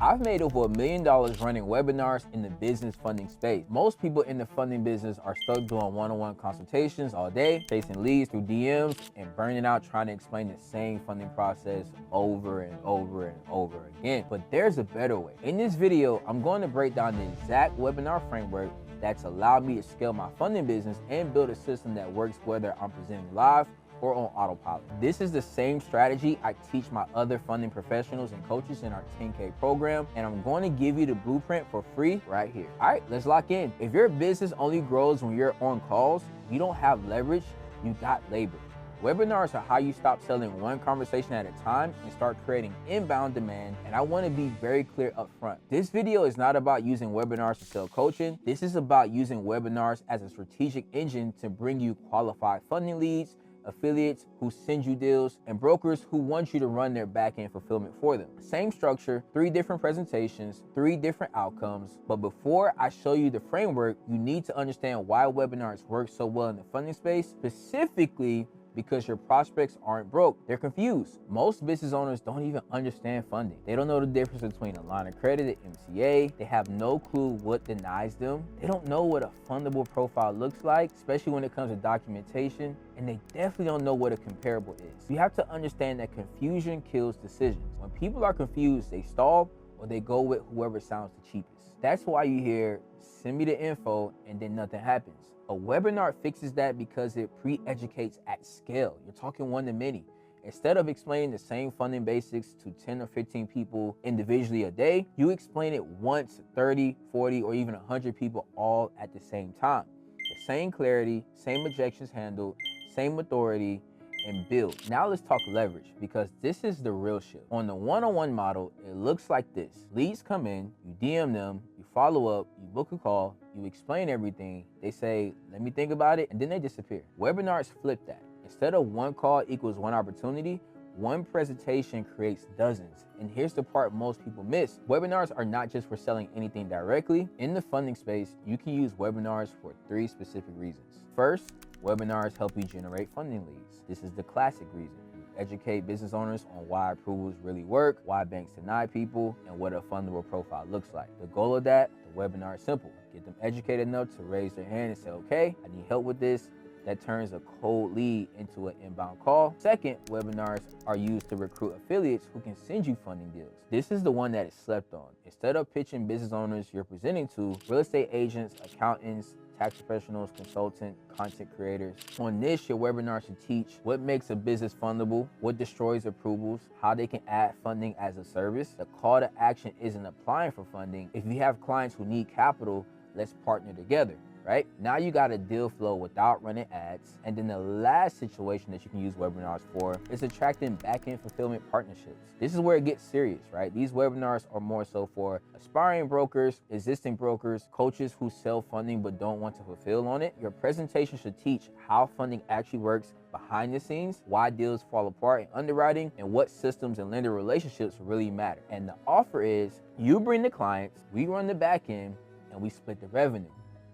I've made over $1 million running webinars in the business funding space. Most people in the funding business are stuck doing one-on-one consultations all day, chasing leads through DMs, and burning out trying to explain the same funding process over and over and over again. But there's a better way. In this video, I'm going to break down the exact webinar framework that's allowed me to scale my funding business and build a system that works whether I'm presenting live or on autopilot. This is the same strategy I teach my other funding professionals and coaches in our 10K program, and I'm going to give you the blueprint for free right here. All right, let's lock in. If your business only grows when you're on calls, you don't have leverage, you got labor. Webinars are how you stop selling one conversation at a time and start creating inbound demand. And I want to be very clear up front. This video is not about using webinars to sell coaching. This is about using webinars as a strategic engine to bring you qualified funding leads, affiliates who send you deals, and brokers who want you to run their back-end fulfillment for them. Same structure, 3 different presentations, 3 different outcomes. But before I show you the framework, you need to understand why webinars work so well in the funding space, specifically because your prospects aren't broke. They're confused. Most business owners don't even understand funding. They don't know the difference between a line of credit and MCA. They have no clue what denies them. They don't know what a fundable profile looks like, especially when it comes to documentation. And they definitely don't know what a comparable is. You have to understand that confusion kills decisions. When people are confused, they stall or they go with whoever sounds the cheapest. That's why you hear, send me the info, and then nothing happens. A webinar fixes that because it pre-educates at scale. You're talking one-to-many. Instead of explaining the same funding basics to 10 or 15 people individually a day, you explain it once to 30, 40, or even 100 people all at the same time. The same clarity, same objections handled, same authority, and build. Now let's talk leverage, because this is the real shit. On the one-on-one model, it looks like this. Leads come in, you DM them, you follow up, you book a call, you explain everything, they say, let me think about it, and then they disappear. Webinars flip that. Instead of one call equals one opportunity, one presentation creates dozens. And here's the part most people miss. Webinars are not just for selling anything directly. In the funding space, you can use webinars for 3 specific reasons. First, webinars help you generate funding leads. This is the classic reason. You educate business owners on why approvals really work, why banks deny people, and what a fundable profile looks like. The goal of that, the webinar is simple. Get them educated enough to raise their hand and say, okay, I need help with this. That turns a cold lead into an inbound call. Second, webinars are used to recruit affiliates who can send you funding deals. This is the one that is slept on. Instead of pitching business owners you're presenting to, real estate agents, accountants, tax professionals, consultants, content creators. On this, your webinar should teach what makes a business fundable, what destroys approvals, how they can add funding as a service. The call to action isn't applying for funding. If you have clients who need capital, let's partner together. Right? Now you got a deal flow without running ads. And then the last situation that you can use webinars for is attracting back-end fulfillment partnerships. This is where it gets serious, right? These webinars are more so for aspiring brokers, existing brokers, coaches who sell funding but don't want to fulfill on it. Your presentation should teach how funding actually works behind the scenes, why deals fall apart in underwriting, and what systems and lender relationships really matter. And the offer is you bring the clients, we run the back end, and we split the revenue.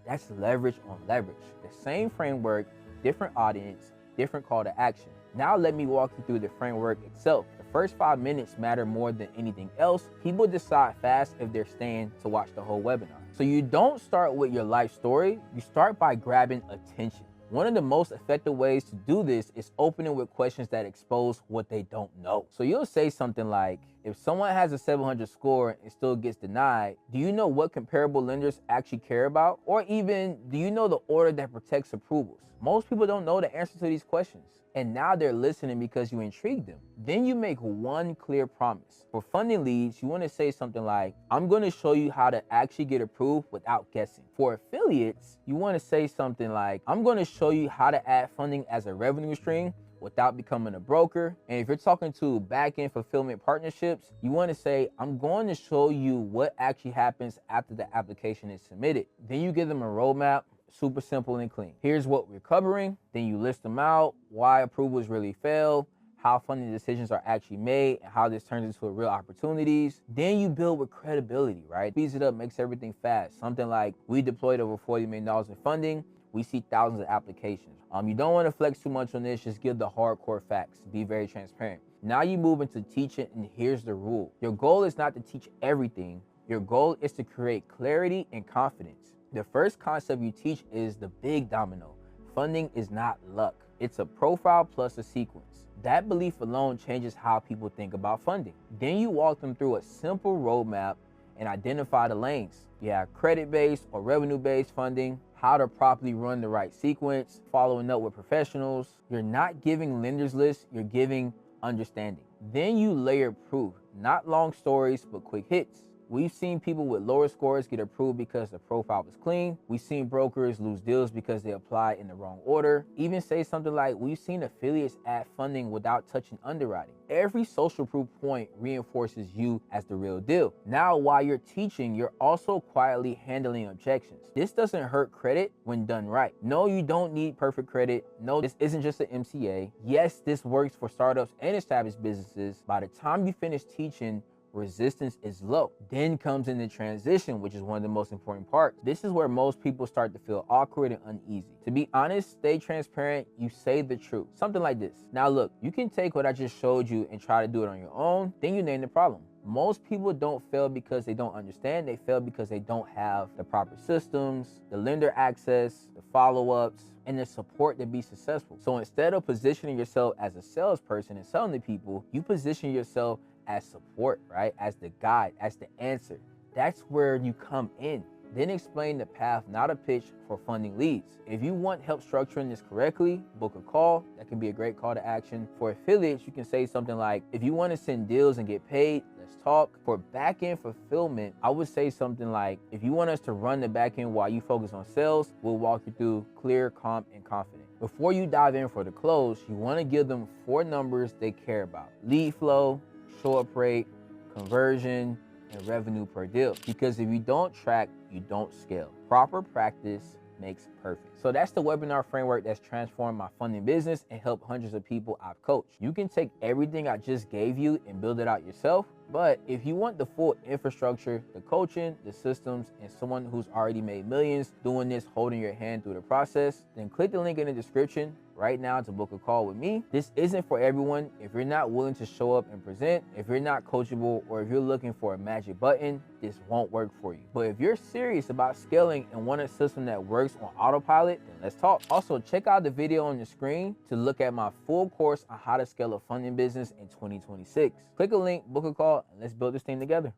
That's leverage on leverage. The same framework, different audience, different call to action. Now let me walk you through the framework itself. The first 5 minutes matter more than anything else. People decide fast if they're staying to watch the whole webinar. So you don't start with your life story, you start by grabbing attention. One of the most effective ways to do this is opening with questions that expose what they don't know. So you'll say something like, if someone has a 700 score and still gets denied, do you know what comparable lenders actually care about? Or even, do you know the order that protects approvals? Most people don't know the answer to these questions. And now they're listening because you intrigued them. Then you make one clear promise. For funding leads, you want to say something like, I'm going to show you how to actually get approved without guessing. For affiliates, you want to say something like, I'm going to show you how to add funding as a revenue stream without becoming a broker. And if you're talking to back-end fulfillment partnerships, you want to say, I'm going to show you what actually happens after the application is submitted. Then you give them a roadmap, super simple and clean. Here's what we're covering. Then you list them out, why approvals really fail, how funding decisions are actually made, and how this turns into real opportunities. Then you build with credibility, right? Speeds it up, makes everything fast. Something like, we deployed over $40 million in funding. We see thousands of applications. You don't want to flex too much on this, just give the hardcore facts. Be very transparent. Now you move into teaching, and here's the rule. Your goal is not to teach everything. Your goal is to create clarity and confidence. The first concept you teach is the big domino. Funding is not luck. It's a profile plus a sequence. That belief alone changes how people think about funding. Then you walk them through a simple roadmap and identify the lanes. You have credit-based or revenue-based funding, how to properly run the right sequence, following up with professionals. You're not giving lenders lists, you're giving understanding. Then you layer proof, not long stories, but quick hits. We've seen people with lower scores get approved because the profile was clean. We've seen brokers lose deals because they applied in the wrong order. Even say something like, we've seen affiliates add funding without touching underwriting. Every social proof point reinforces you as the real deal. Now, while you're teaching, you're also quietly handling objections. This doesn't hurt credit when done right. No, you don't need perfect credit. No, this isn't just an MCA. Yes, this works for startups and established businesses. By the time you finish teaching, resistance is low. Then comes in the transition, which is one of the most important parts. This is where most people start to feel awkward and uneasy. To be honest, stay transparent, you say the truth. Something like this. Now look, you can take what I just showed you and try to do it on your own, then you name the problem. Most people don't fail because they don't understand, they fail because they don't have the proper systems, the lender access, the follow-ups, and the support to be successful. So instead of positioning yourself as a salesperson and selling to people, you position yourself as support, right? As the guide, as the answer. That's where you come in. Then explain the path, not a pitch for funding leads. If you want help structuring this correctly, book a call. That can be a great call to action. For affiliates, you can say something like, if you want to send deals and get paid, let's talk. For back-end fulfillment, I would say something like, if you want us to run the back-end while you focus on sales, we'll walk you through clear, calm, and confident. Before you dive in for the close, you want to give them 4 numbers they care about: lead flow, show-up rate, conversion, and revenue per deal. Because if you don't track, you don't scale. Proper practice makes perfect. So that's the webinar framework that's transformed my funding business and helped hundreds of people I've coached. You can take everything I just gave you and build it out yourself. But if you want the full infrastructure, the coaching, the systems, and someone who's already made millions doing this, holding your hand through the process, then click the link in the description right now to book a call with me. This isn't for everyone. If you're not willing to show up and present, if you're not coachable, or if you're looking for a magic button, this won't work for you. But if you're serious about scaling and want a system that works on autopilot, then let's talk. Also, check out the video on the screen to look at my full course on how to scale a funding business in 2026. Click a link, book a call, and let's build this thing together.